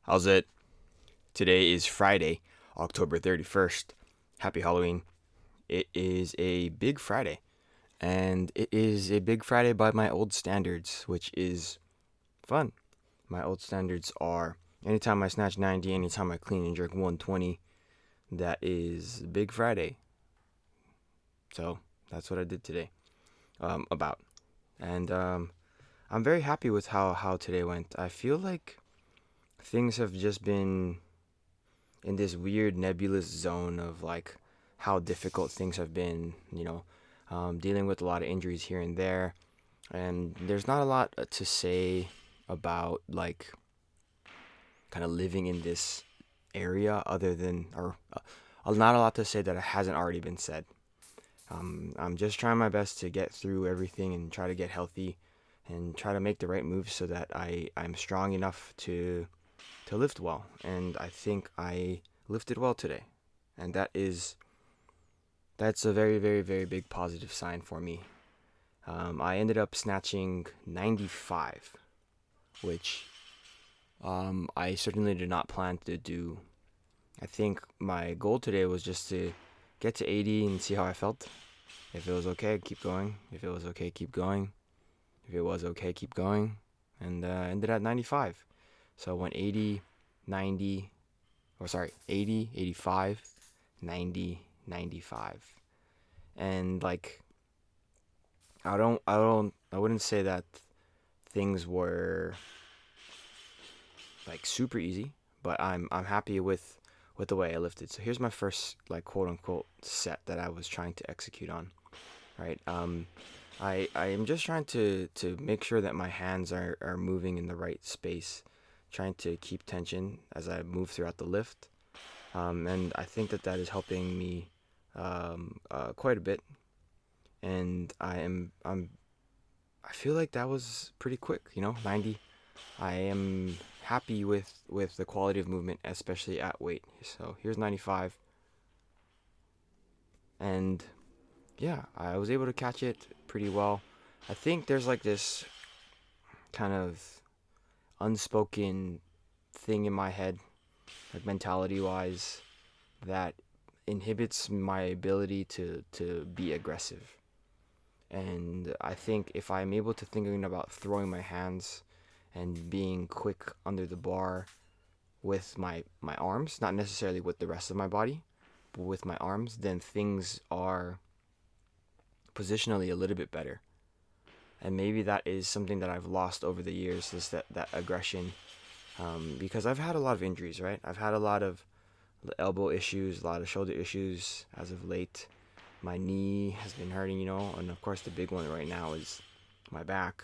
How's it? Today is Friday, October 31st. Happy Halloween. It is a big Friday, and it is a big Friday by my old standards, which is fun. My old standards are anytime I snatch 90, anytime I clean and jerk 120, that is Big Friday. So that's what I did today. About. And I'm very happy with how today went. I feel like things have just been in this weird nebulous zone of like how difficult things have been, dealing with a lot of injuries here and there. And there's not a lot to say about like kind of living in this area other than, or not a lot to say that hasn't already been said. I'm just trying my best to get through everything and try to get healthy and try to make the right moves so that I'm strong enough to lift well. And I think I lifted well today. And that's a very, very, very big positive sign for me. I ended up snatching 95, which I certainly did not plan to do. I think my goal today was just to get to 80 and see how I felt. If it was okay, keep going. If it was okay, keep going. If it was okay, keep going. And ended at 95. So I went 80, 90, or sorry, 80, 85, 90, 95. And like I wouldn't say that things were like super easy, but I'm happy with the way I lifted. So here's my first like quote unquote set that I was trying to execute on, right? I am just trying to make sure that my hands are moving in the right space, trying to keep tension as I move throughout the lift. And I think that is helping me quite a bit. And I feel like that was pretty quick, 90. I am happy with the quality of movement, especially at weight. So here's 95, and yeah, I was able to catch it pretty well. I think there's like this kind of unspoken thing in my head, like mentality wise, that inhibits my ability to be aggressive. And I think if I'm able to thinking about throwing my hands and being quick under the bar with my arms, not necessarily with the rest of my body, but with my arms, then things are positionally a little bit better. And maybe that is something that I've lost over the years, is that aggression. Because I've had a lot of injuries, right? I've had a lot of elbow issues, a lot of shoulder issues as of late. My knee has been hurting, and of course the big one right now is my back.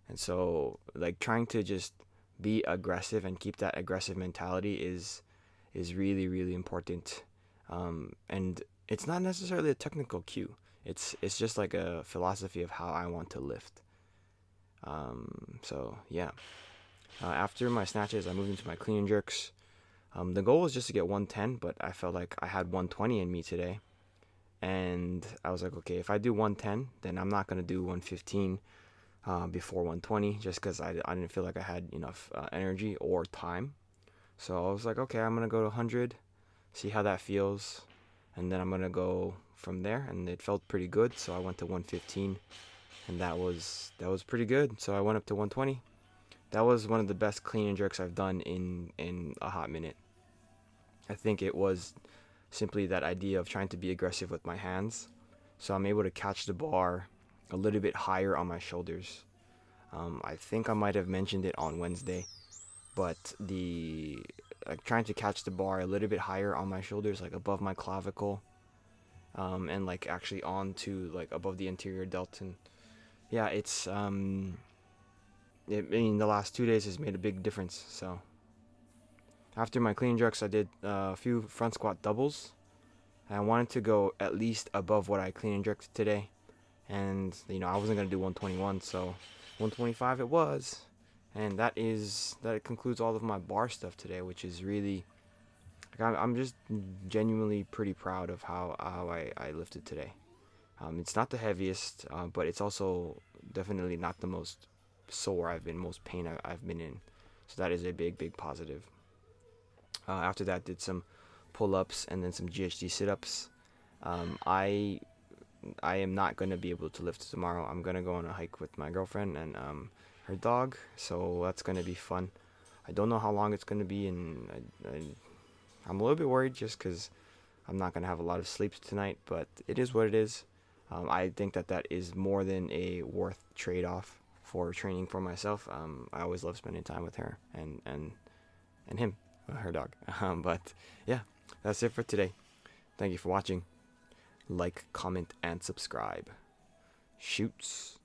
And so like trying to just be aggressive and keep that aggressive mentality is really, really important. And it's not necessarily a technical cue. It's just like a philosophy of how I want to lift. So yeah. After my snatches, I moved into my clean and jerks. The goal was just to get 110, but I felt like I had 120 in me today. And I was like, okay, if I do 110, then I'm not going to do 115 before 120, just because I didn't feel like I had enough energy or time. So I was like, okay, I'm going to go to 100, see how that feels. And then I'm going to go from there. And it felt pretty good. So I went to 115, and that was pretty good. So I went up to 120. That was one of the best clean and jerks I've done in a hot minute. I think it was simply that idea of trying to be aggressive with my hands. So I'm able to catch the bar a little bit higher on my shoulders. I think I might have mentioned it on Wednesday, but the like trying to catch the bar a little bit higher on my shoulders, like above my clavicle, and like actually onto like above the anterior delt. And yeah, I mean, the last 2 days has made a big difference. So after my clean jerks, I did a few front squat doubles. And I wanted to go at least above what I clean and jerked today. And, I wasn't going to do 121, so 125 it was. And that concludes all of my bar stuff today, which is really, like, I'm just genuinely pretty proud of how I lifted today. It's not the heaviest, but it's also definitely not the most sore most pain I've been in. So that is a big, big positive. After that, did some pull-ups and then some GHD sit-ups. I am not gonna be able to lift tomorrow. I'm gonna go on a hike with my girlfriend and her dog, so that's gonna be fun. I don't know how long it's gonna be, and I'm a little bit worried just because I'm not gonna have a lot of sleep tonight. But it is what it is. I think that is more than a worth trade-off for training for myself. I always love spending time with her and him, her dog. But yeah, that's it for today. Thank you for watching. Like, comment, and subscribe. Shoots.